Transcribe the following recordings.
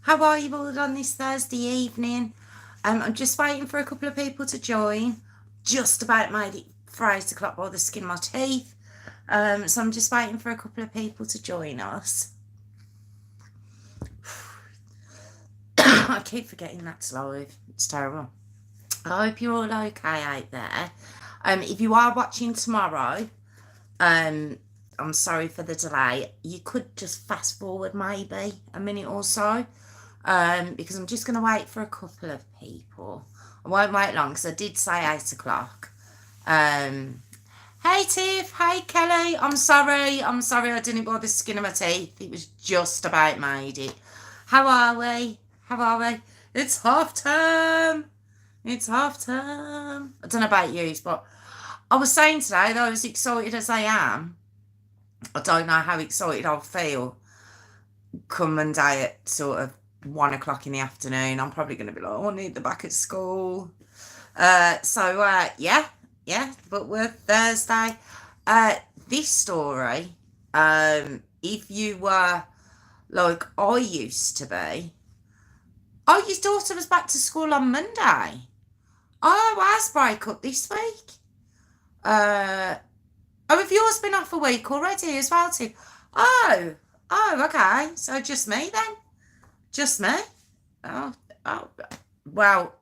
How are you all on this Thursday evening? I'm just waiting for a couple of people to join. Just about made it for 8 o'clock by the skin of my teeth. So I'm just waiting for a couple of people to join us. I keep forgetting that's live. It's terrible. I hope you're all okay out there. If you are watching tomorrow, I'm sorry for the delay. You could just fast forward maybe a minute or so. Because I'm just going to wait for a couple of people. I won't wait long because I did say 8 o'clock. Hey Tiff, hey Kelly, I'm sorry I didn't bother the skin of my teeth. It was just about made it. How are we? It's half term. I don't know about you, but I was saying today that I was excited as I am. I don't know how excited I'll feel come Monday at sort of 1 o'clock in the afternoon. I'm probably going to be like, oh, I need the back at school. Yeah, but we're Thursday. This story, if you were like I used to be, oh, your daughter was back to school on Monday. Oh, ours break up this week. Oh, have yours been off a week already as well, too? Oh, okay. So just me then? Just me? Oh, well,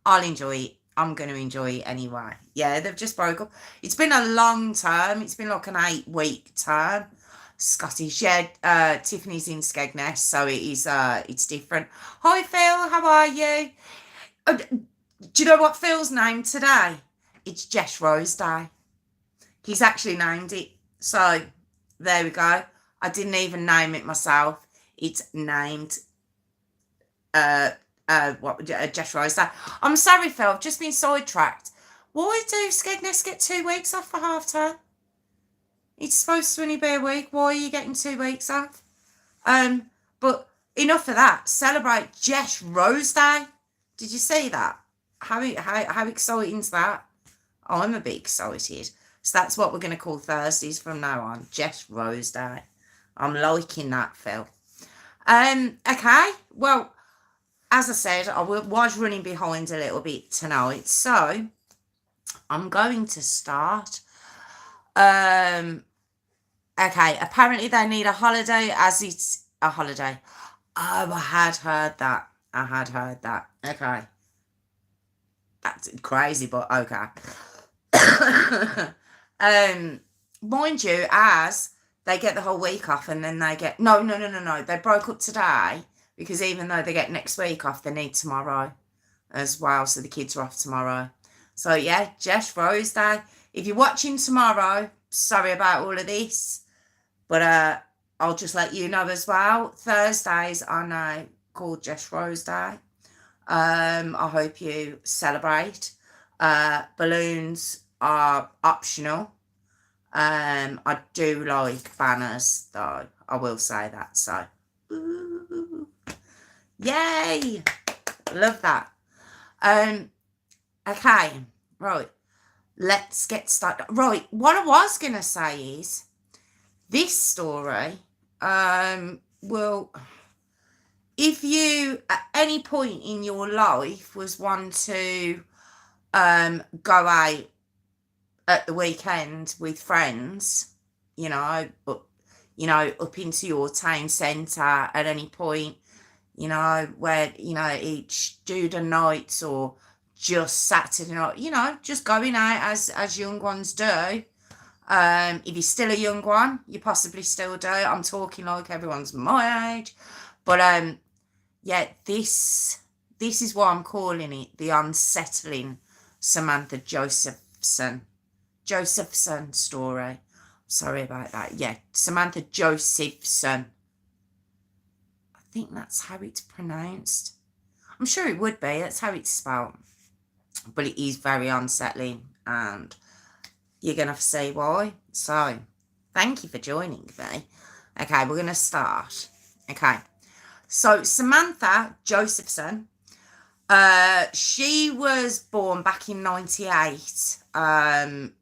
I'll enjoy it. I'm going to enjoy it anyway. Yeah, they've just broke up. It's been a long term. It's been like an 8-week term. Scottish. Yeah, Tiffany's in Skegness, so it is. It's different. Hi, Phil. How are you? Do you know what Phil's named today? It's Jess Rose Day. He's actually named it. So there we go. I didn't even name it myself. It's named. Jess Rose Day. I'm sorry, Phil. I've just been sidetracked. Why do Skegness get 2 weeks off for half term? It's supposed to only be a week. Why are you getting 2 weeks off? But enough of that. Celebrate Jess Rose Day. Did you see that? How exciting is that? Oh, I'm a bit excited. So that's what we're going to call Thursdays from now on. Jess Rose Day. I'm liking that, Phil. Okay. Well, as I said, I was running behind a little bit tonight. So I'm going to start. Okay. Apparently they need a holiday as it's a holiday. Oh, I had heard that. Okay. That's crazy, but okay. Mind you, as they get the whole week off and then they get... No. They broke up today because even though they get next week off, they need tomorrow as well. So the kids are off tomorrow. So, yeah, Jess Rose Day. If you're watching tomorrow, sorry about all of this. But I'll just let you know as well. Thursdays are now called Jess Rose Day. I hope you celebrate. Balloons are optional. I do like banners, though. I will say that. So, ooh, yay! Love that. Okay, right. Let's get started. Right, what I was going to say is this story will... If you, at any point in your life, was one to go out at the weekend with friends, up into your town centre at any point, where, each student nights or just Saturday night, just going out as young ones do. If you're still a young one, you possibly still do. I'm talking like everyone's my age. But yeah, this is what I'm calling it, the Unsettling Samantha Josephson story. Sorry about that. Yeah, Samantha Josephson. I think that's how it's pronounced. I'm sure it would be. That's how it's spelled. But it is very unsettling, and you're going to see why. So, thank you for joining me. Okay, we're going to start. Okay. So, Samantha Josephson, she was born back in 98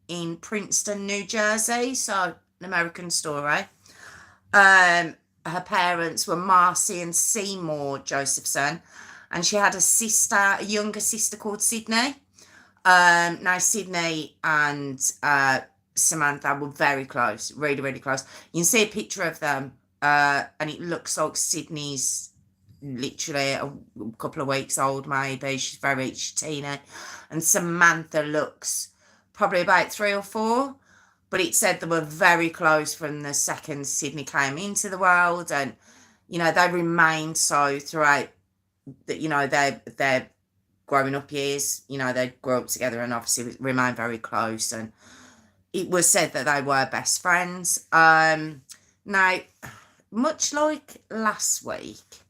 in Princeton, New Jersey. So, an American story. her parents were Marcy and Seymour Josephson, and she had a younger sister called Sydney. Now Sydney and Samantha were very close, really, really close. You can see a picture of them, and it looks like Sydney's literally a couple of weeks old, maybe. She's teeny, and Samantha looks probably about 3 or 4. But it said they were very close from the second Sydney came into the world, and they remained so throughout. Their growing up years. They grew up together and obviously remained very close. And it was said that they were best friends. Now, much like last week,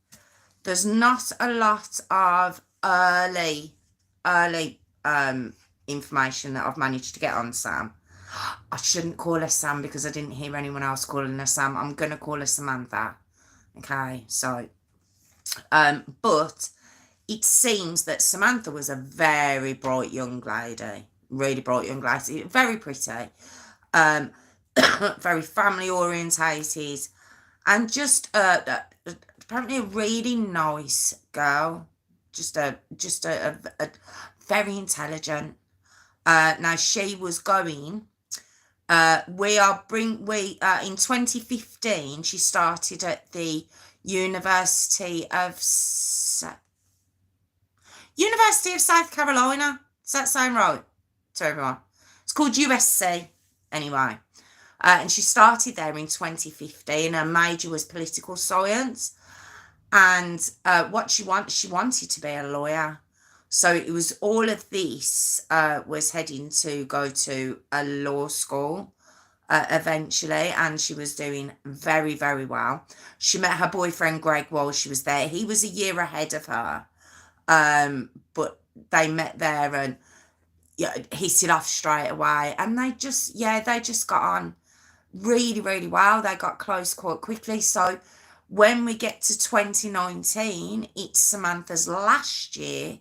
there's not a lot of early information that I've managed to get on Sam. I shouldn't call her Sam because I didn't hear anyone else calling her Sam. I'm going to call her Samantha. Okay, so, but it seems that Samantha was a very bright young lady, really bright young lady, very pretty, very family orientated, and just apparently a really nice girl, just a very intelligent. Now she was going. In 2015 she started at the University of South Carolina. Does that sound right to everyone? It's called USC anyway. And she started there in 2015. Her major was political science. And what she wanted to be a lawyer. So it was all of this was heading to go to a law school eventually, and she was doing very, very well. She met her boyfriend Greg while she was there. He was a year ahead of her, but they met there and hit it off straight away. And they just got on really, really well. They got close quite quickly. So when we get to 2019, it's Samantha's last year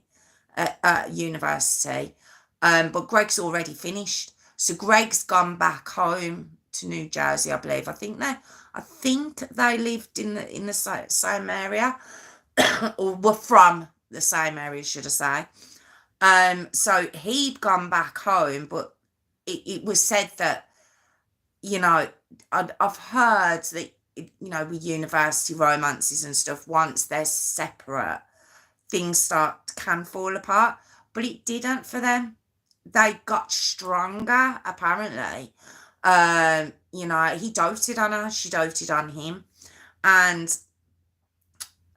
at university, but Greg's already finished. So Greg's gone back home to New Jersey, I believe. I think they lived in the same area, or were from the same area, should I say. So he'd gone back home, but it was said that, I've heard that, with university romances and stuff, once they're separate, things can fall apart. But it didn't for them. They got stronger, apparently. He doted on her, she doted on him. And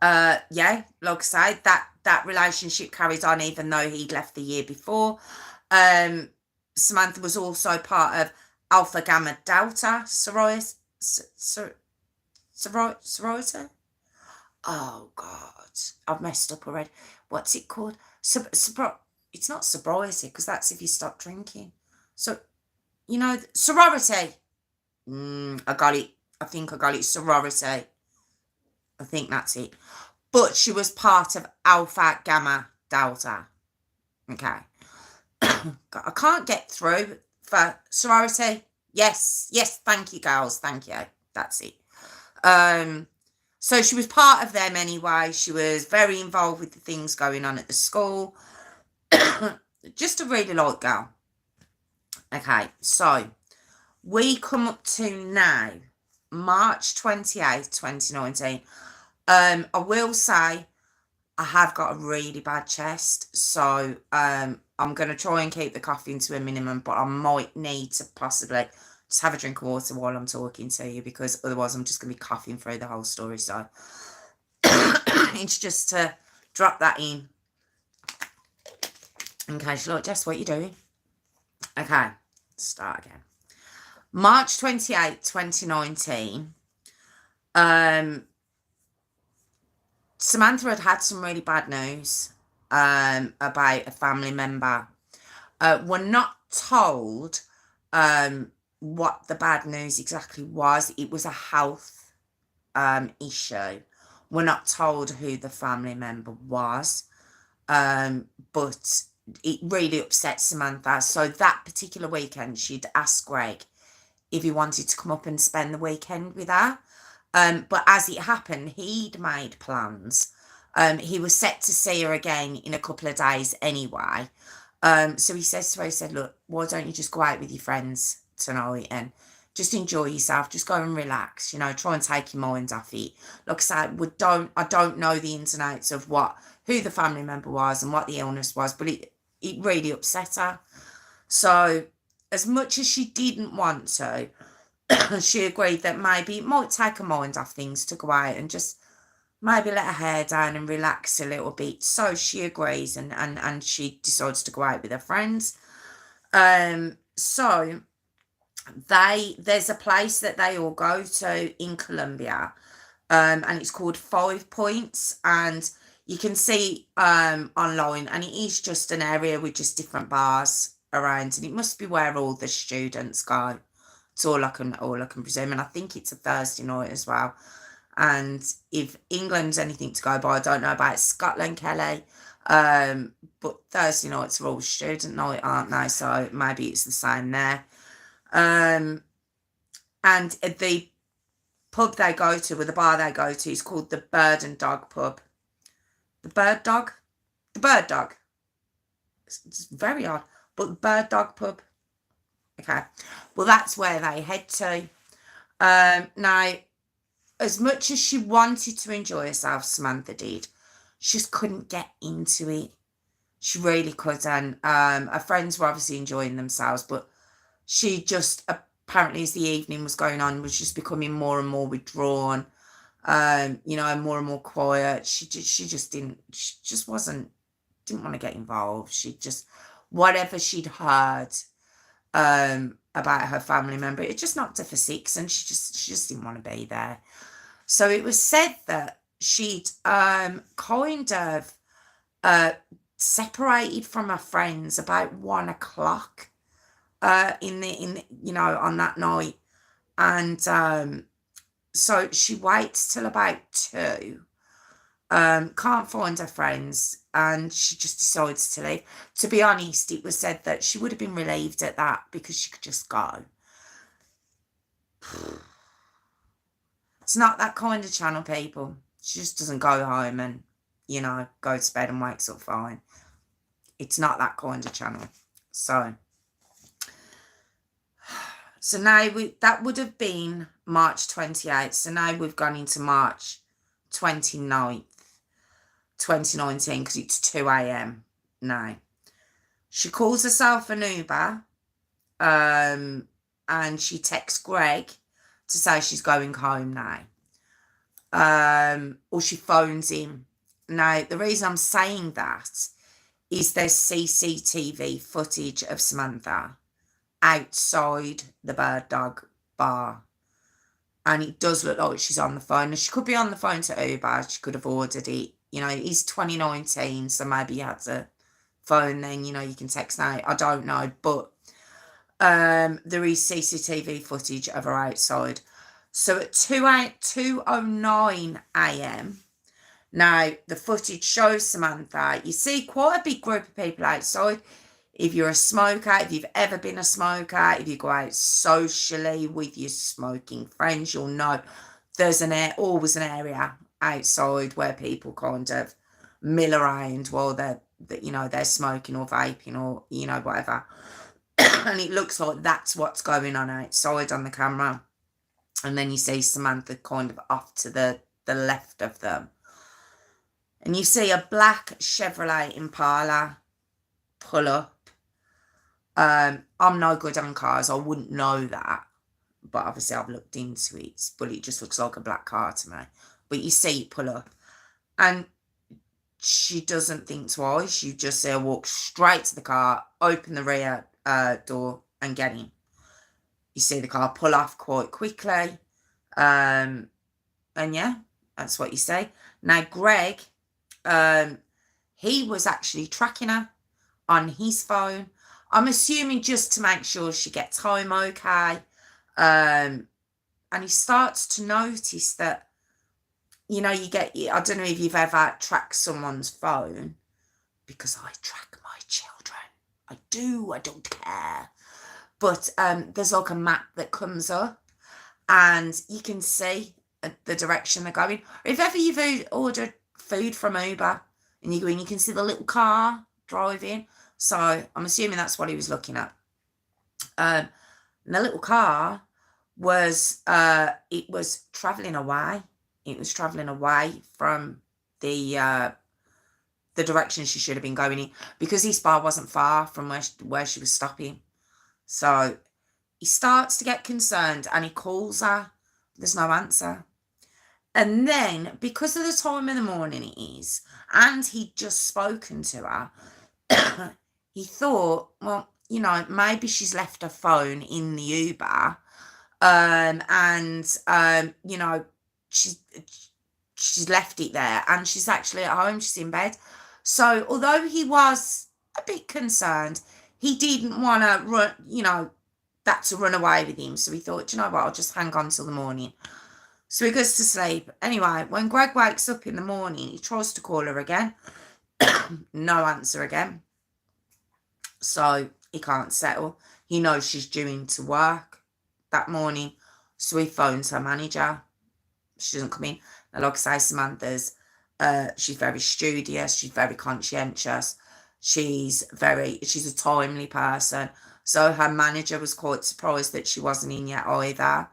like I say, that relationship carried on even though he'd left the year before. Samantha was also part of Alpha Gamma Delta sorority. Oh God, I've messed up already. What's it called? It's not sobriety, because that's if you stop drinking. So, sorority. I got it. I think I got it. Sorority. I think that's it. But she was part of Alpha Gamma Delta. Okay. I can't get through for sorority. Yes, thank you, girls. Thank you. That's it. So she was part of them anyway. She was very involved with the things going on at the school. Just a really light girl. Okay, so we come up to now, March 28th, 2019. I will say I have got a really bad chest, so I'm going to try and keep the coughing to a minimum, but I might need to possibly just have a drink of water while I'm talking to you, because otherwise I'm just going to be coughing through the whole story. So it's just to drop that in. Okay, she's like, Jess, what are you doing? Okay, start again. March 28th, 2019. Samantha had some really bad news about a family member. We're not told what the bad news exactly was. It was a health issue. We're not told who the family member was, but it really upset Samantha. So that particular weekend, she'd asked Greg if he wanted to come up and spend the weekend with her. But as it happened, he'd made plans. He was set to see her again in a couple of days anyway. So he says to her, he said, look, why don't you just go out with your friends tonight and just enjoy yourself, just go and relax, try and take your mind off it. Like I said, I don't know the ins and outs of who the family member was and what the illness was, but it really upset her. So as much as she didn't want to, she agreed that maybe it might take her mind off things to go out and just maybe let her hair down and relax a little bit. So she agrees and she decides to go out with her friends. So there's a place that they all go to in Colombia, and it's called 5 Points, and you can see online, and it is just an area with just different bars around, and it must be where all the students go. It's all I can presume, and I think it's a Thursday night as well. And if England's anything to go by, I don't know about Scotland, Kelly, but Thursday nights are all student night, aren't they? So maybe it's the same there. And the pub they go to, or the bar they go to, is called the Bird and Dog Pub. The Bird Dog? The Bird Dog. It's very odd, but the Bird Dog Pub. Okay, well, that's where they head to. Now, as much as she wanted to enjoy herself, Samantha did, she just couldn't get into it. She really couldn't. Her friends were obviously enjoying themselves, but she just, apparently as the evening was going on, was just becoming more and more withdrawn, and more and more quiet. She just didn't want to get involved. She just, whatever she'd heard about her family member, it just knocked her for six, and she just didn't want to be there. So it was said that she'd kind of separated from her friends about 1 o'clock on that night, and so she waits till about 2. Can't find her friends, and she just decides to leave. To be honest, it was said that she would have been relieved at that because she could just go. It's not that kind of channel, people. She just doesn't go home and, go to bed and wakes up fine. It's not that kind of channel. So now that would have been March 28th. So now we've gone into March 29th, 2019, because it's 2 a.m. now. She calls herself an Uber, and she texts Greg to say she's going home now. Or she phones him. Now, the reason I'm saying that is there's CCTV footage of Samantha outside the Bird Dog bar. And it does look like she's on the phone. And she could be on the phone to Uber. She could have ordered it. It's 2019, so maybe you had to phone then. You can text now. I don't know. But there is CCTV footage of her outside. So at 2:09 a.m, now the footage shows Samantha. You see quite a big group of people outside. If you're a smoker, if you've ever been a smoker, if you go out socially with your smoking friends, you'll know there's always an area outside where people kind of mill around while they're smoking or vaping or whatever. And it looks like that's what's going on outside on the camera. And then you see Samantha kind of off to the left of them. And you see a black Chevrolet Impala pull up. I'm no good on cars. I wouldn't know that. But obviously I've looked into it. But it just looks like a black car to me. But you see it pull up. And she doesn't think twice. You just see her walk straight to the car, open the rear door and get in. You see the car pull off quite quickly. And yeah, that's what you see. Now, Greg, he was actually tracking her on his phone. I'm assuming just to make sure she gets home okay. And he starts to notice that, I don't know if you've ever tracked someone's phone, because I track my children. I don't care. But there's like a map that comes up, and you can see the direction they're going. Or if ever you've ordered food from Uber and you go in, you can see the little car driving. So I'm assuming that's what he was looking at. And the little car was it was travelling away. It was travelling away from the direction she should have been going in, because his bar wasn't far from where she was stopping. So he starts to get concerned and he calls her. There's no answer. And then, because of the time in the morning it is, and he'd just spoken to her, he thought, well, maybe she's left her phone in the Uber, and she's left it there, and she's actually at home, she's in bed. So although he was a bit concerned, he didn't want to run, that to run away with him. So he thought, you know what, I'll just hang on till the morning. So he goes to sleep. Anyway, when Greg wakes up in the morning, he tries to call her again. No answer again. So he can't settle. He knows she's due into work that morning. So he phones her manager. She doesn't come in. Now, like I say, Samantha's, she's very studious. She's very conscientious. She's a timely person. So her manager was quite surprised that she wasn't in yet either.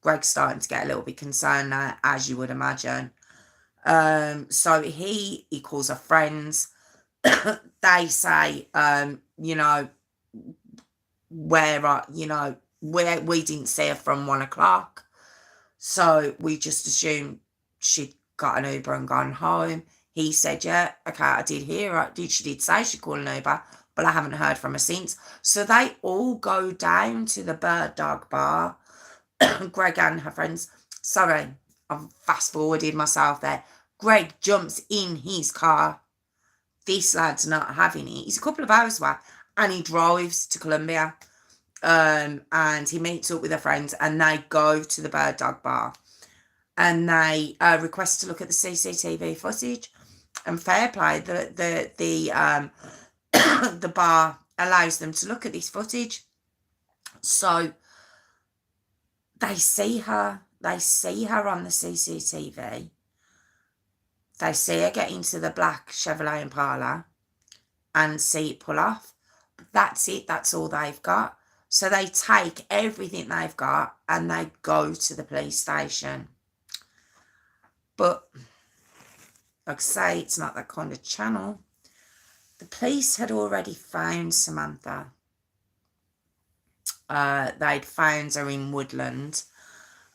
Greg's starting to get a little bit concerned now, as you would imagine. So he calls her friends. They say, where we didn't see her from 1 o'clock. So we just assumed she'd got an Uber and gone home. He said, yeah, okay, I did hear her. She did say she'd call an Uber, but I haven't heard from her since. So they all go down to the Bird Dog Bar. Greg and her friends. Sorry, I've fast forwarded myself there. Greg jumps in his car. This lad's not having it. He's a couple of hours away, and he drives to Colombia. And he meets up with her friends, and they go to the Bird Dog Bar, and they request to look at the CCTV footage. And fair play, the bar allows them to look at this footage. So they see her on the CCTV. They see her get into the black Chevrolet Impala and see it pull off. But that's it. That's all they've got. So they take everything they've got and they go to the police station. But, like I say, it's not that kind of channel. The police had already found Samantha. They'd found her in Woodland.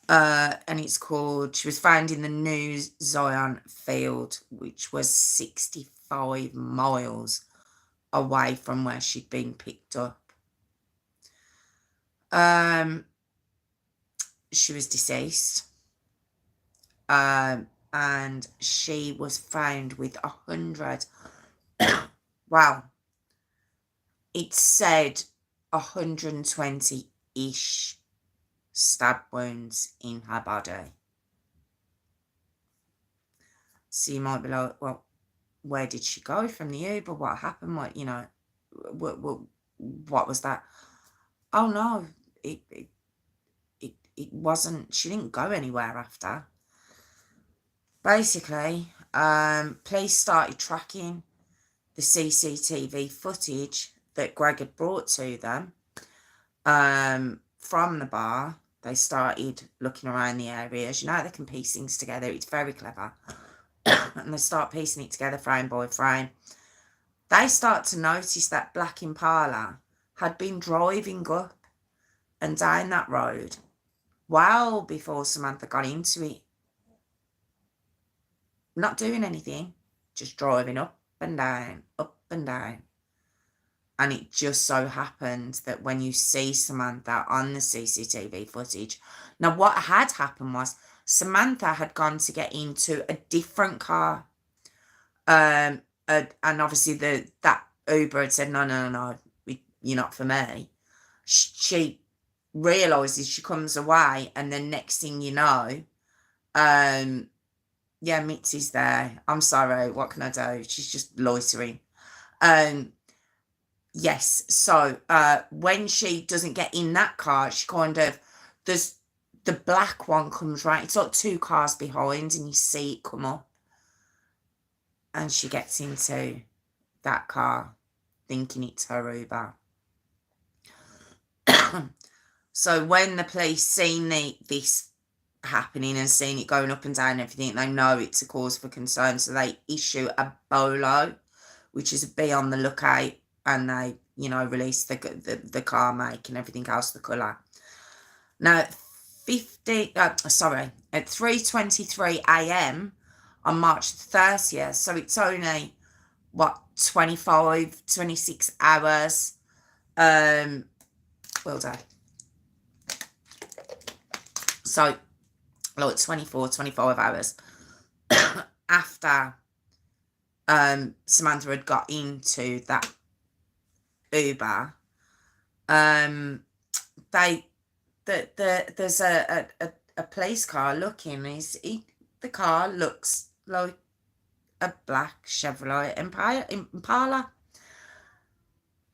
And it's called, she was found in the New Zion field, which was 65 miles away from where she'd been picked up. She was deceased. And she was found with 100. Wow. It said 120-ish stab wounds in her body. So you might be like, well, where did she go from the Uber? What happened? What was that? Oh no, it wasn't. She didn't go anywhere after. Basically, police started tracking the CCTV footage that Greg had brought to them from the bar. They started looking around the areas. They can piece things together. It's very clever. And they start piecing it together frame by frame. They start to notice that black Impala had been driving up and down that road well before Samantha got into it. Not doing anything, just driving up and down, up and down. And it just so happened that when you see Samantha on the CCTV footage, now what had happened was Samantha had gone to get into a different car. And obviously that Uber had said, no, you're not for me. She realises, she comes away, and then next thing you know, yeah, Mitzi's there. I'm sorry, what can I do? She's just loitering. Yes, so when she doesn't get in that car, she kind of, there's the black one comes right. It's like 2 cars behind, and you see it come up. And she gets into that car thinking it's her Uber. So when the police seen this happening and seeing it going up and down and everything, they know it's a cause for concern. So they issue a bolo, which is a be on the lookout, and they, release the car make and everything else, the colour. Now, at 3:23 a.m. on March 30th, so it's only, 26 hours, well done. So, like 25 hours after Samantha had got into that Uber, there's a police car looking. The car looks like a black Chevrolet Impala.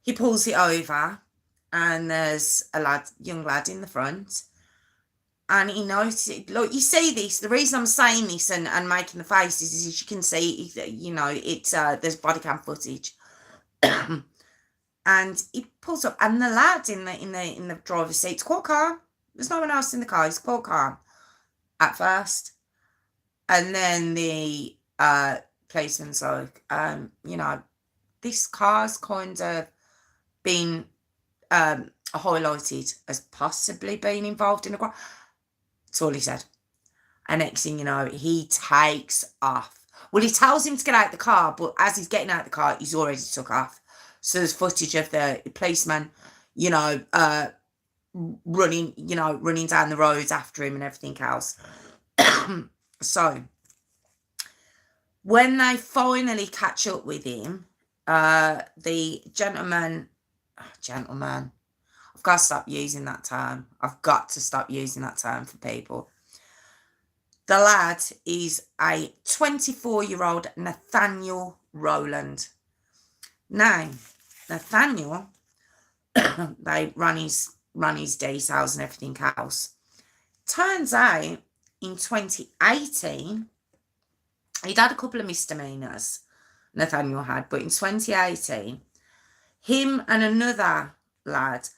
He pulls it over, and there's a young lad in the front, and he noticed, like, you see this. The reason I'm saying this and making the faces is, as you can see, it's there's body cam footage. And he pulls up, and the lad in the driver's seat's quite calm. There's no one else in the car. He's quite calm at first, and then the policeman's like, this car's kind of been highlighted as possibly being involved in a crime. That's all he said. And next thing you know, he takes off. Well, he tells him to get out the car, but as he's getting out the car, he's already took off. So there's footage of the policeman, running down the roads after him and everything else. So when they finally catch up with him, the gentleman, I've got to stop using that term. I've got to stop using that term for people. The lad is a 24-year-old Nathaniel Rowland. Now, Nathaniel, they run his details and everything else. Turns out, in 2018, he'd had a couple of misdemeanors, Nathaniel had, but in 2018, him and another lad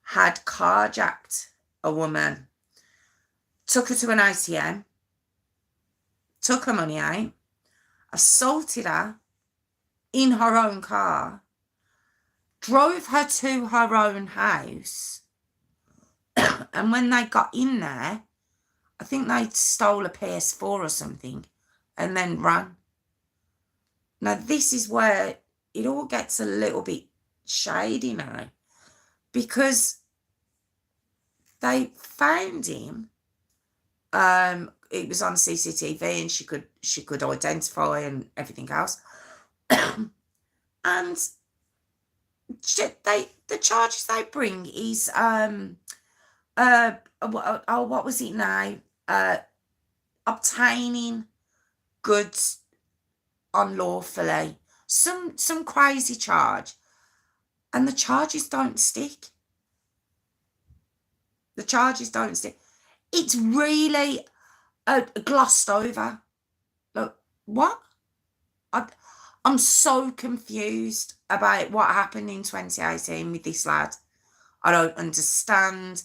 had carjacked a woman, took her to an ATM, took her money out, assaulted her in her own car, drove her to her own house, and when they got in there, I think they stole a PS4 or something and then ran. Now, this is where it all gets a little bit shady now, because they found him. It was on CCTV, and she could identify and everything else. And the charges they bring is what was it now? Obtaining goods unlawfully. Some crazy charge. And the charges don't stick. The charges don't stick. It's really glossed over. Look, what? I'm so confused about what happened in 2018 with this lad. I don't understand.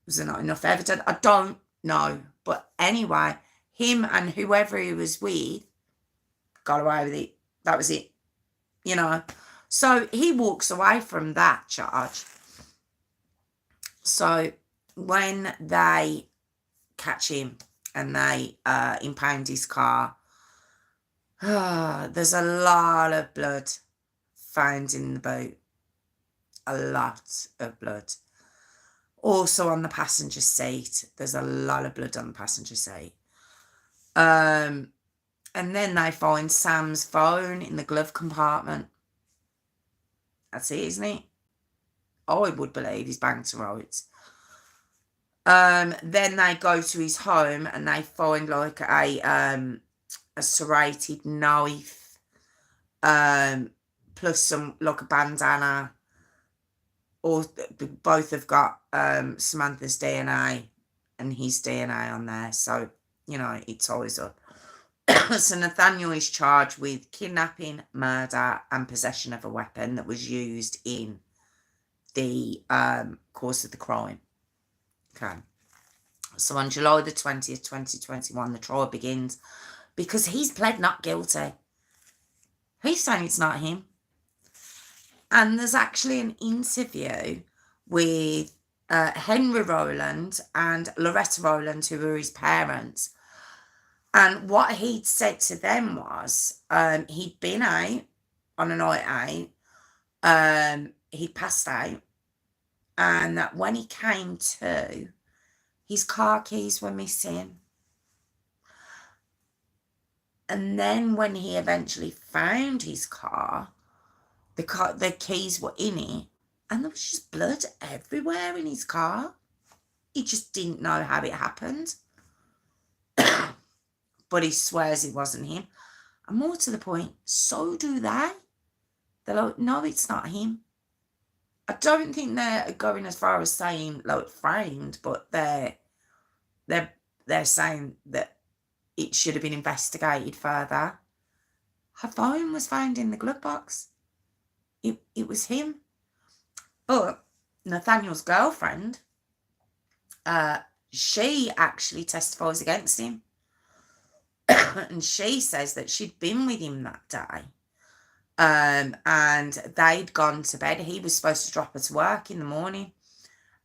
Was there not enough evidence? I don't know. But anyway, him and whoever he was with got away with it. That was it. So he walks away from that charge. So when they catch him and they impound his car, there's a lot of blood found in the boot. A lot of blood. Also on the passenger seat, there's a lot of blood on the passenger seat. And then they find Sam's phone in the glove compartment. That's it, isn't it? I would believe he's banged to rights. Then they go to his home and they find like a serrated knife, plus some like a bandana. Or both have got Samantha's DNA and his DNA on there. So, it's always up. So Nathaniel is charged with kidnapping, murder, and possession of a weapon that was used in the course of the crime. Okay. So on July the 20th, 2021, the trial begins because he's pled not guilty. He's saying it's not him. And there's actually an interview with Henry Rowland and Loretta Rowland, who were his parents. And what he'd said to them was he'd been out on a night out, he'd passed out, and that when he came to, his car keys were missing. And then when he eventually found his car, the keys were in it, and there was just blood everywhere in his car. He just didn't know how it happened. But he swears it wasn't him. And more to the point, so do they. They're like, no, it's not him. I don't think they're going as far as saying like framed, but they're saying that it should have been investigated further. Her phone was found in the glove box. It was him. But Nathaniel's girlfriend, she actually testifies against him. And she says that she'd been with him that day. And they'd gone to bed. He was supposed to drop her to work in the morning.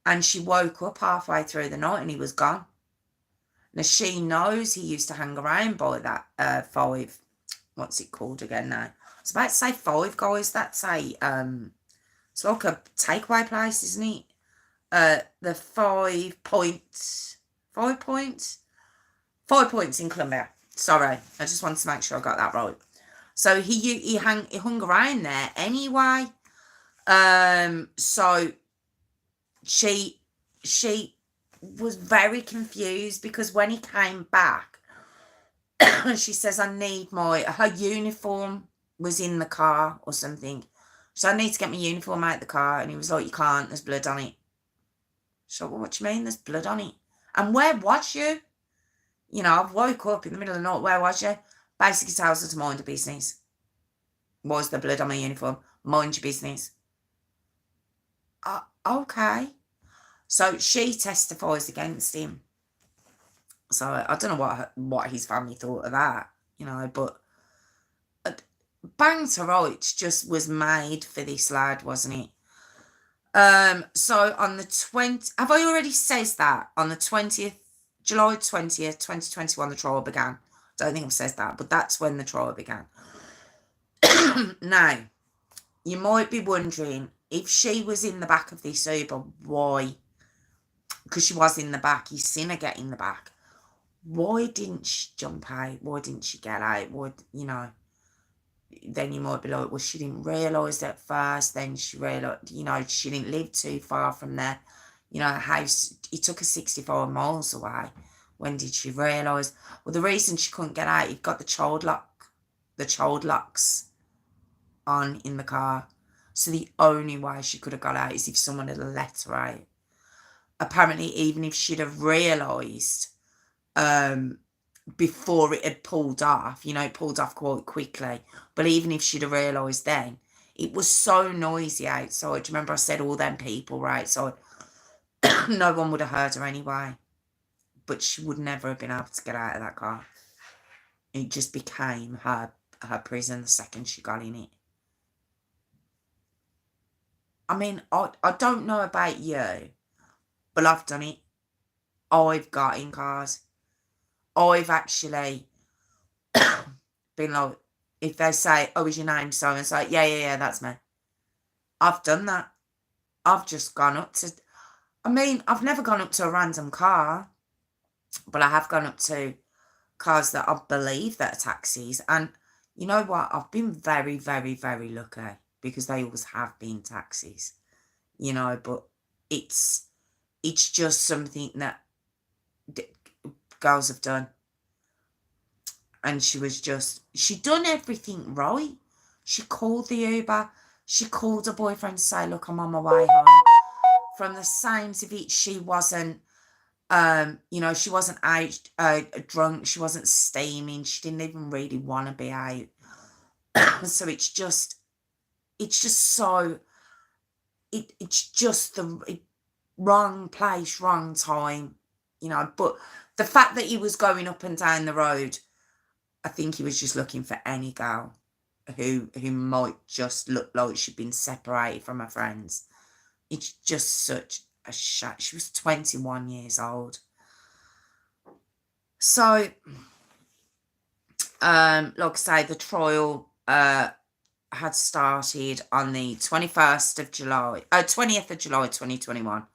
And she woke up halfway through the night and he was gone. Now, she knows he used to hang around by that five, what's it called again now? I was about to say Five Guys. That's it's like a takeaway place, isn't it? The 5 Points in Colombia. Sorry, I just wanted to make sure I got that right. So he hung around there anyway. So she was very confused because when he came back, she says, I need her uniform was in the car or something. So I need to get my uniform out of the car. And he was like, you can't, there's blood on it. So what do you mean there's blood on it? And where was you? I've woke up in the middle of the night, where was you? Basically tells her to mind the business. Was there blood on my uniform? Mind your business. Okay. So she testifies against him. So I don't know what his family thought of that, but bang to rights just was made for this lad, wasn't it? So on the 20th, have I already said that? On the 20th, July 20th, 2021, the trial began. I don't think I've said that, but that's when the trial began. Now, you might be wondering, if she was in the back of this Uber, why? Because she was in the back. He's seen her get in the back. Why didn't she jump out? Why didn't she get out? Then you might be like, well, she didn't realise at first. Then she realised, she didn't live too far from there. Her house, it took her 64 miles away. When did she realise? Well, the reason she couldn't get out, you've got the child locks on in the car. So the only way she could have got out is if someone had let her out. Apparently, even if she'd have realised before it had pulled off, it pulled off quite quickly. But even if she'd have realised then, it was so noisy outside. Do you remember I said all them people were outside? No one would have heard her anyway. But she would never have been able to get out of that car. It just became her prison the second she got in it. I mean, I don't know about you, but I've done it. I've got in cars. I've actually been like, if they say, oh, is your name so? And it's like, yeah, that's me. I've done that. I've just gone up to, I've never gone up to a random car, but I have gone up to cars that I believe that are taxis. And you know what? I've been very, very, very lucky because they always have been taxis, but it's just something that girls have done. And she'd done everything right. She called the Uber. She called her boyfriend to say, look, I'm on my way home. From the sounds of it, she wasn't You know, she wasn't out drunk, she wasn't steaming, she didn't even really want to be out. So it's just so it's just the wrong place, wrong time, you know. But the fact that he was going up and down the road, I think he was just looking for any girl who might just look like she'd been separated from her friends. It's just such a shame. She was 21 years old. So, like I say, the trial had started on the 20th of July 2021.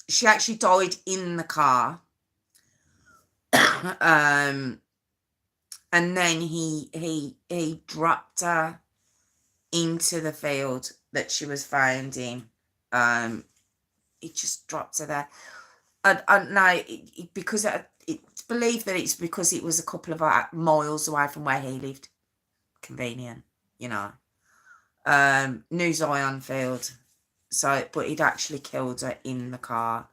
She actually died in the car. And then he dropped her into the field that she was found in. He just dropped her there. And now, because it's believed that it's because it was a couple of miles away from where he lived. Convenient, you know. News Ion Field. So, but he'd actually killed her in the car,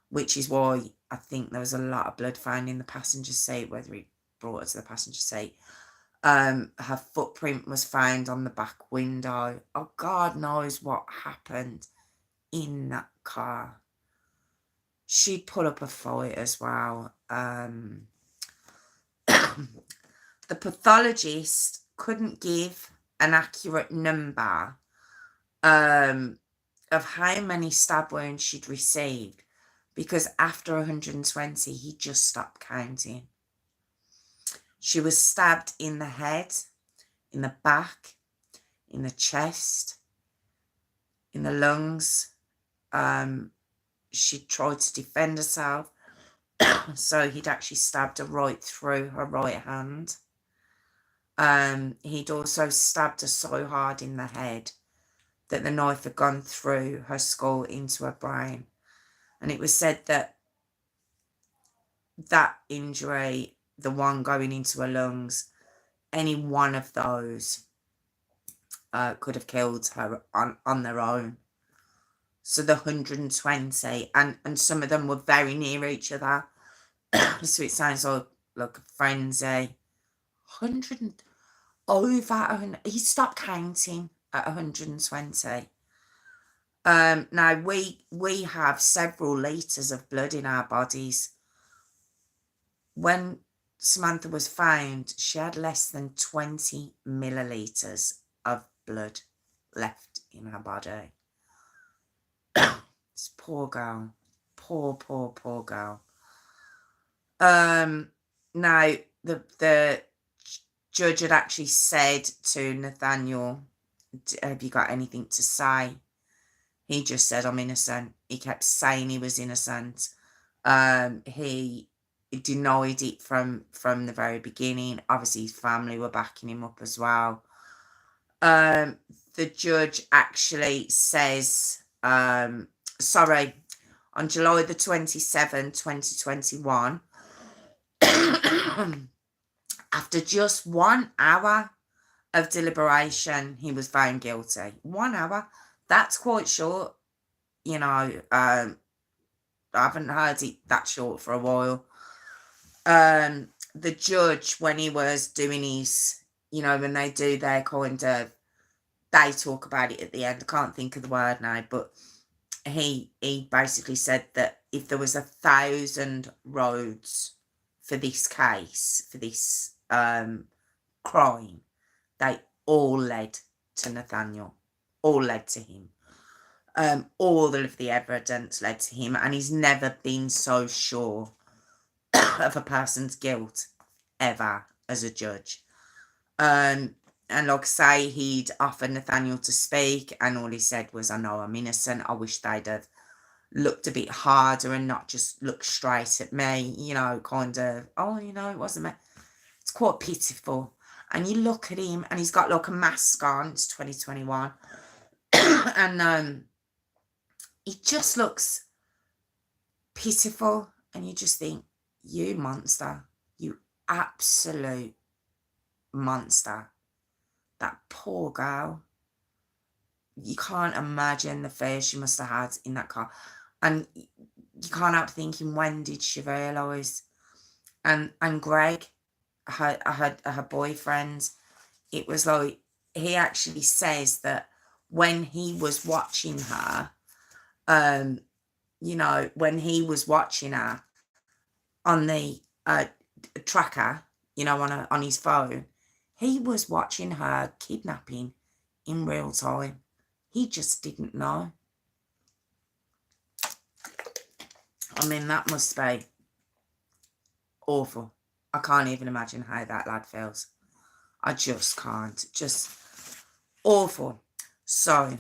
which is why I think there was a lot of blood found in the passenger seat, whether he brought her to the passenger seat. Her footprint was found on the back window. Oh, God knows what happened in that car. She put up a fight as well. The pathologist couldn't give an accurate number of how many stab wounds she'd received, because after 120, he just stopped counting. She was stabbed in the head, in the back, in the chest, in the lungs. She tried to defend herself, so he'd actually stabbed her right through her right hand. He'd also stabbed her so hard in the head that the knife had gone through her skull into her brain. And it was said that that injury, the one going into her lungs, any one of those could have killed her on their own. So the 120, and some of them were very near each other. So it sounds like a frenzy. 100 over, he stopped counting at 120. Now we have several litres of blood in our bodies. When Samantha was found, she had less than 20 millilitres of blood left in her body. This poor girl. Poor girl. Now the judge had actually said to Nathaniel, have you got anything to say? He just said, I'm innocent. He kept saying he was innocent. He denied it from the very beginning. Obviously, his family were backing him up as well. The judge actually says, sorry, on July the 27th, 2021, after just 1 hour of deliberation, he was found guilty. 1 hour. That's quite short. You know, I haven't heard it that short for a while. The judge, when he was doing his, you know, when they do their kind of, they talk about it at the end. I can't think of the word now, but he basically said that if there was 1,000 roads for this case, for this crime, they all led to Nathaniel, all led to him. All of the evidence led to him, and he's never been so sure of a person's guilt ever as a judge. And like I say, he'd offered Nathaniel to speak, and all he said was, I know I'm innocent. I wish they'd have looked a bit harder and not just look straight at me, you know, kind of, oh, you know, it wasn't me. It's quite pitiful. And you look at him, and he's got like a mask on. It's 2021. And he just looks pitiful, and you just think, you monster, you absolute monster. That poor girl. You can't imagine the fear she must have had in that car. And you can't help thinking, when did she realise? And Greg, her boyfriend, it was like, he actually says that when he was watching her, when he was watching her on the tracker, on his phone, he was watching her kidnapping in real time. He just didn't know. I mean, that must be awful. I can't even imagine how that lad feels. I just can't. Just awful. So,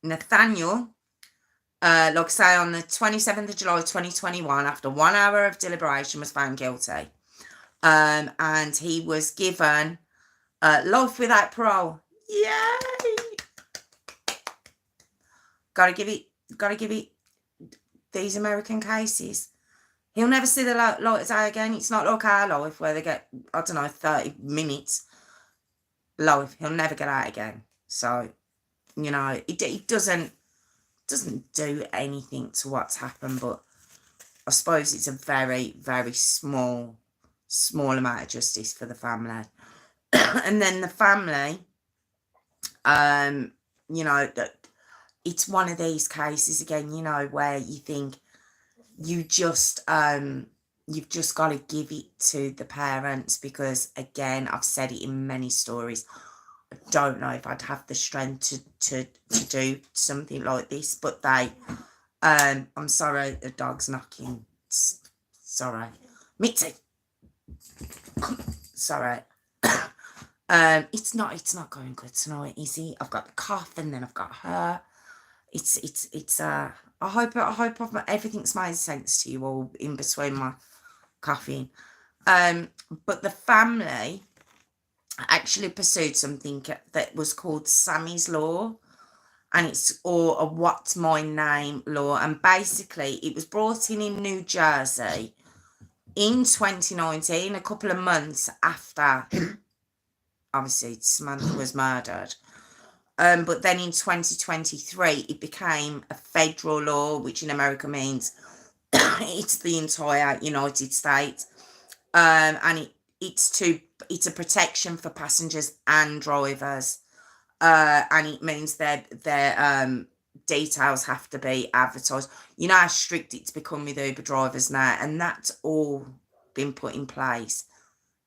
Nathaniel, like I say, on the 27th of July 2021, after 1 hour of deliberation, was found guilty. And he was given life without parole. Yay! Gotta give it these American cases. He'll never see the light of day again. It's not like our life where they get, 30 minutes life. He'll never get out again. So, it doesn't do anything to what's happened, but I suppose it's a very, very small amount of justice for the family. And then the family, it's one of these cases again, where you think you've just got to give it to the parents, because again, I've said it in many stories, I don't know if I'd have the strength to do something like this, but they, I'm sorry, the dog's knocking. Sorry. Mitzi. Sorry. It's not going good tonight, is it? I've got the cough and then I've got her. I hope everything's made sense to you all in between my coughing. But the family actually pursued something that was called Sammy's Law, and it's or a What's My Name law, and basically it was brought in New Jersey in 2019, a couple of months after obviously Samantha was murdered. But then in 2023 it became a federal law, which in America means it's the entire United States, and it's a protection for passengers and drivers, and it means their details have to be advertised. You know how strict it's become with Uber drivers now, and that's all been put in place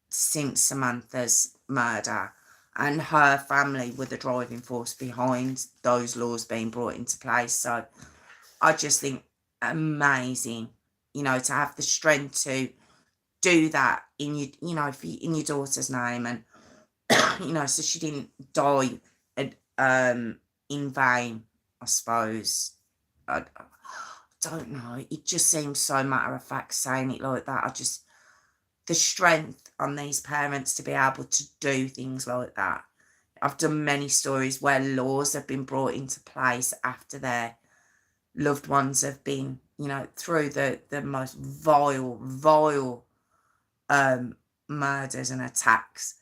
since Samantha's murder, and her family were the driving force behind those laws being brought into place. So I just think amazing, to have the strength to do that in your daughter's name, and so she didn't die in vain, I suppose. I don't know. It just seems so matter of fact saying it like that. The strength on these parents to be able to do things like that. I've done many stories where laws have been brought into place after their loved ones have been, through the most vile murders and attacks,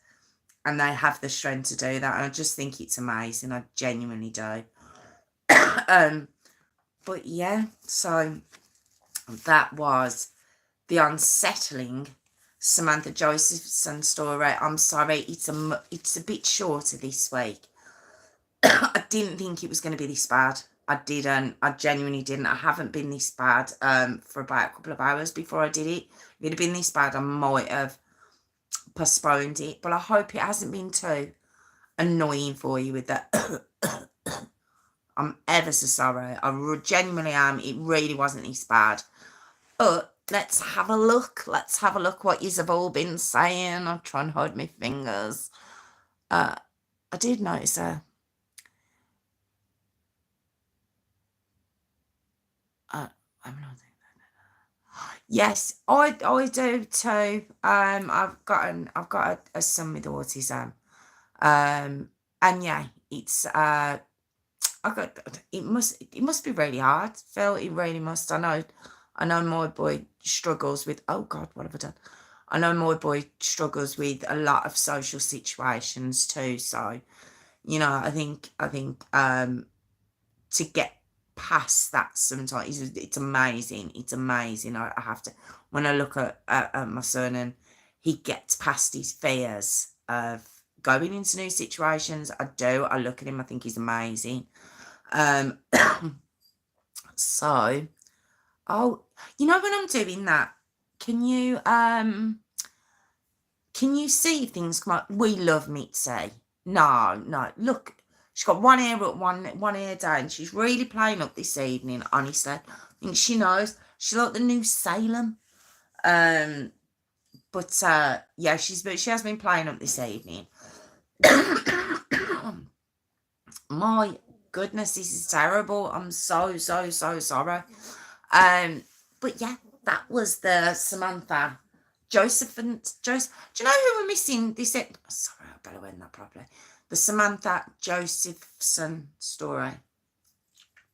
and they have the strength to do that. And I just think it's amazing. I genuinely do. But yeah, so that was the Unsettling Samantha Josephson story. I'm sorry, it's a bit shorter this week. I didn't think it was going to be this bad. I genuinely didn't. I haven't been this bad for about a couple of hours before I did it. If it had been this bad, I might have postponed it, but I hope it hasn't been too annoying for you with that. I'm ever so sorry. I genuinely am. It really wasn't this bad. But let's have a look. Let's have a look what you've all been saying. I'll try and hold my fingers. I did notice yes, I do too. I've got a son with autism. And yeah, it's it must be really hard, Phil. It really must. I know my boy struggles with, oh God, what have I done? I know my boy struggles with a lot of social situations too. So, I think to get past that sometimes. It's amazing. It's amazing. I have to, when I look at my son and he gets past his fears of going into new situations, I look at him, I think he's amazing. Um, so, oh, you know, when I'm doing that, can you, um, can you see if things come up? We love Mitzi. No, no. Look, she's got one ear up, one ear down. She's really playing up this evening, honestly. I think she knows. She's like the new Salem. Um, yeah, she has been playing up this evening. My goodness, this is terrible. I'm so sorry. Um, but yeah, that was the Samantha Josephson. Do you know who we're missing? Sorry, I better win that properly. The Samantha Josephson story.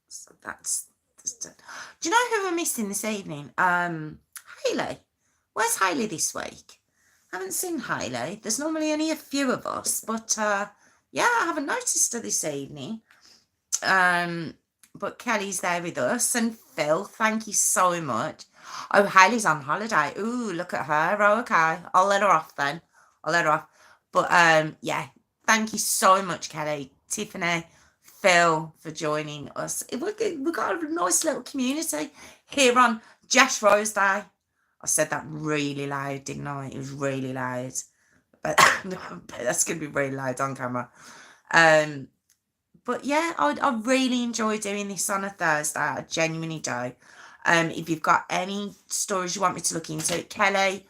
So do you know who we're missing this evening? Hayley. Where's Hayley this week? I haven't seen Hayley. There's normally only a few of us, but yeah, I haven't noticed her this evening. But Kelly's there with us, and Phil, thank you so much. Oh, Hayley's on holiday. Ooh, look at her. Oh, okay. I'll let her off then. I'll let her off. But yeah, thank you so much, Kelly, Tiffany, Phil, for joining us. We've got a nice little community here on Jess Rose Day. I said that really loud, didn't I? It was really loud. But that's going to be really loud on camera. But yeah, I really enjoy doing this on a Thursday. I genuinely do. If you've got any stories you want me to look into, Kelly,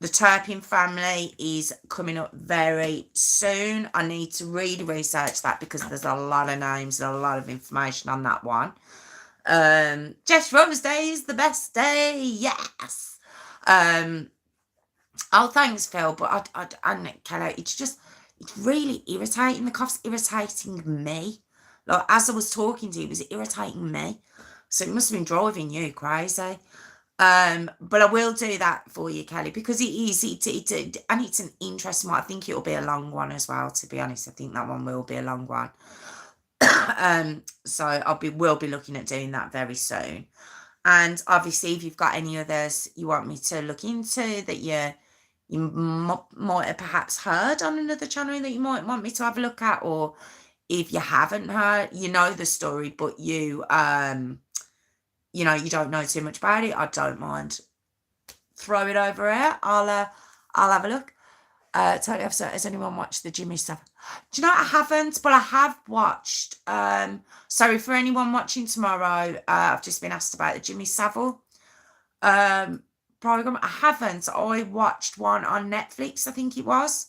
the Turpin family is coming up very soon. I need to really research that because there's a lot of names and a lot of information on that one. Jess Rose Day is the best day. Yes. Oh, thanks, Phil. But and Kelly, it's really irritating. The cough's irritating me. Like, as I was talking to you, it was irritating me. So it must have been driving you crazy. But I will do that for you, Kelly, because and it's an interesting one. I think it'll be a long one as well, to be honest. I think that one will be a long one. So we'll be looking at doing that very soon. And obviously, if you've got any others you want me to look into that you might have perhaps heard on another channel that you might want me to have a look at, or if you haven't heard, you know the story, but you don't know too much about it, I don't mind. Throw it over here. I'll have a look. Totally upset. Has anyone watched the Jimmy stuff? Do you know, I haven't, but I have watched. Sorry for anyone watching tomorrow. I've just been asked about the Jimmy Savile program. I haven't. I watched one on Netflix, I think it was.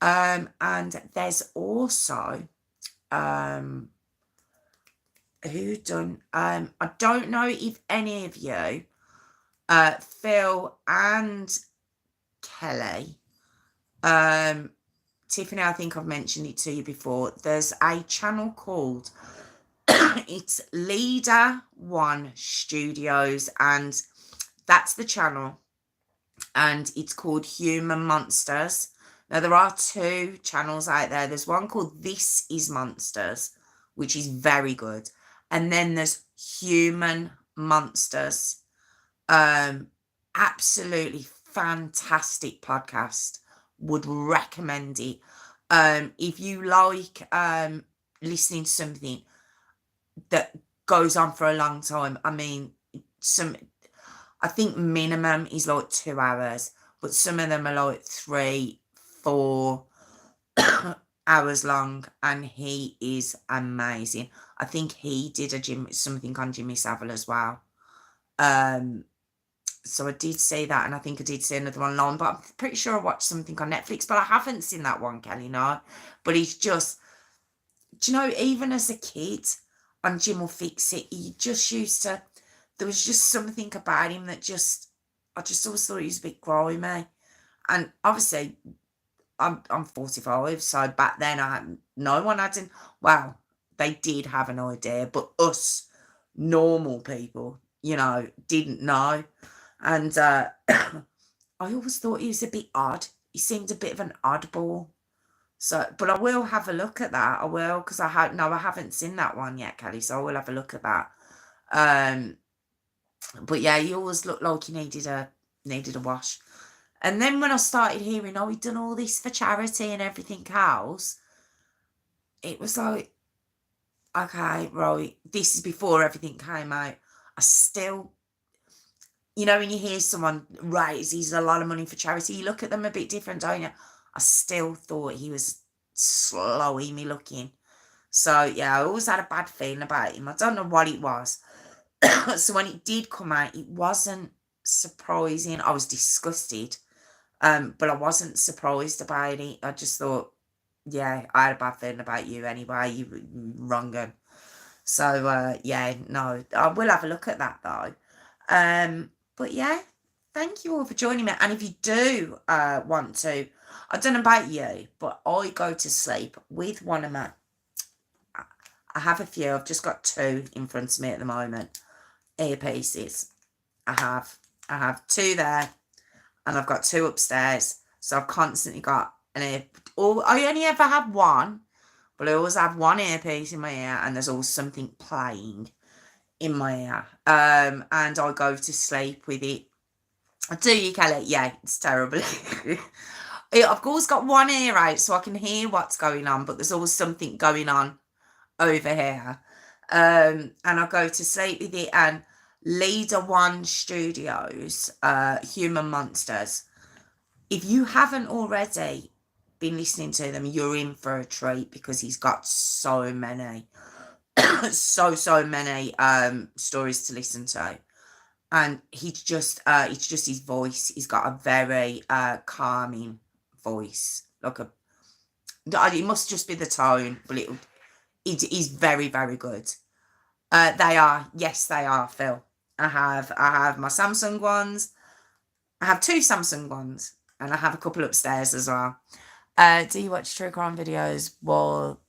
And there's also who done. I don't know if any of you, Phil and Kelly, Tiffany, I think I've mentioned it to you before. There's a channel called it's Leader One Studios, and that's the channel, and it's called Human Monsters. Now, there are two channels out there. There's one called This Is Monsters, which is very good, and then there's Human Monsters. Absolutely fantastic podcast. Would recommend it. If you like listening to something that goes on for a long time, I mean, I think minimum is like 2 hours, but some of them are like 3, 4 hours long, and he is amazing. I think he did something on Jimmy Savile as well. So I did see that, and I think I did see another one online, but I'm pretty sure I watched something on Netflix, but I haven't seen that one, Kelly, no. But he's just, do you know, even as a kid on Jim Will Fix It, he just used to, there was just something about him that I just always thought he was a bit grimy. And obviously, I'm 45, so back then no one hadn't, well, they did have an idea, but us normal people, didn't know. And I always thought he was a bit odd. He seemed a bit of an oddball. So, but I will have a look at that. I will, because I haven't seen that one yet, Kelly. So I will have a look at that. Um, but yeah, he always looked like he needed a wash. And then when I started hearing, oh, he'd done all this for charity and everything else, it was like, okay, right, this is before everything came out. I still, when you hear someone raises a lot of money for charity, you look at them a bit different, don't you? I still thought he was slowy me looking. So yeah, I always had a bad feeling about him. I don't know what it was. So when it did come out, it wasn't surprising. I was disgusted. But I wasn't surprised about it. I just thought, yeah, I had a bad feeling about you anyway. You were wrong. So yeah, no, I will have a look at that though. But yeah, thank you all for joining me. And if you do want to, I don't know about you, but I go to sleep with one of my. I have a few. I've just got two in front of me at the moment. Earpieces. I have two there, and I've got two upstairs. So I've constantly got an ear. Or I only ever have one, but I always have one earpiece in my ear, and there's always something playing in my ear. And I go to sleep with it. Do you, Kelly? Yeah, it's terrible. I've always got one ear out so I can hear what's going on, but there's always something going on over here. And I go to sleep with it. And Leader One Studios, Human Monsters. If you haven't already been listening to them, you're in for a treat, because he's got so many, so many stories to listen to. And it's just his voice. He's got a very calming voice. It must just be the tone, but it is very, very good. They are, yes, they are, Phil. I have my Samsung ones. I have two Samsung ones, and I have a couple upstairs as well. Do you watch true crime videos? Well,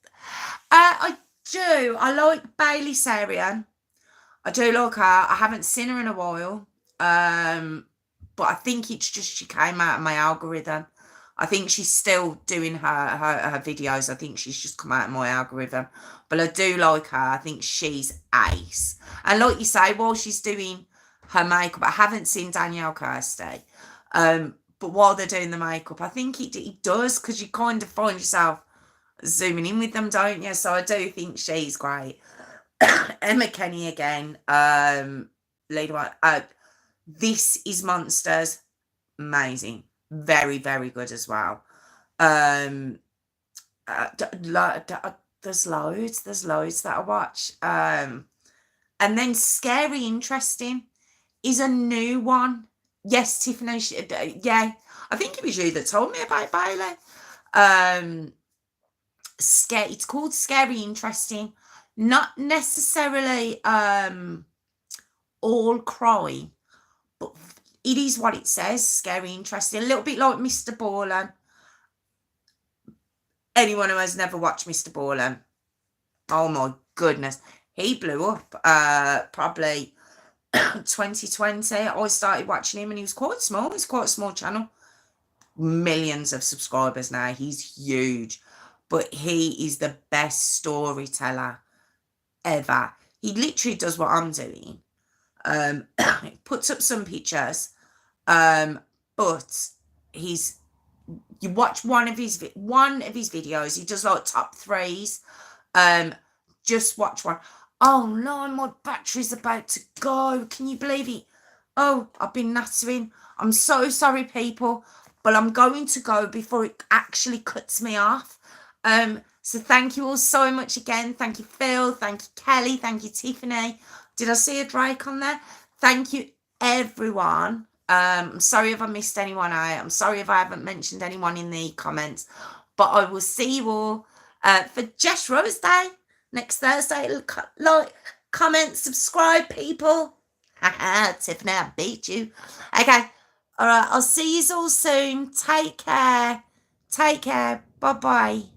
I do. I like Bailey Sarian. I do like her. I haven't seen her in a while. But I think it's just she came out of my algorithm. I think she's still doing her videos. I think she's just come out of my algorithm. But I do like her. I think she's ace. And like you say, while she's doing her makeup, I haven't seen Danielle Kirsty. But while they're doing the makeup, I think it does, because you kind of find yourself zooming in with them, don't you? So I do think she's great. Emma Kenny again. Leader One. This is Monsters. Amazing. Very, very good as well. There's loads. There's loads that I watch. And then Scary Interesting is a new one. Yes, Tiffany. Yeah, I think it was you that told me about Bailey. It's called Scary Interesting. Not necessarily all crime, but it is what it says. Scary Interesting. A little bit like Mr. Borland. Anyone who has never watched Mr. Borland, oh my goodness, he blew up. Probably 2020. I started watching him, and he was quite small. He's quite a small channel. Millions of subscribers now. He's huge, but he is the best storyteller ever. He literally does what I'm doing. He puts up some pictures, but you watch one of his videos. He does like top threes. Just watch one. Oh no, my battery's about to go. Can you believe it? Oh, I've been nattering. I'm so sorry, people, but I'm going to go before it actually cuts me off. So thank you all so much again. Thank you, Phil. Thank you, Kelly. Thank you, Tiffany. Did I see a Drake on there? Thank you, everyone. I'm sorry if I missed anyone out. I'm sorry if I haven't mentioned anyone in the comments. But I will see you all for Jess Rose Day next Thursday. Like, comment, subscribe, people. Tiffany, I beat you. Okay. All right. I'll see you all soon. Take care. Take care. Bye-bye.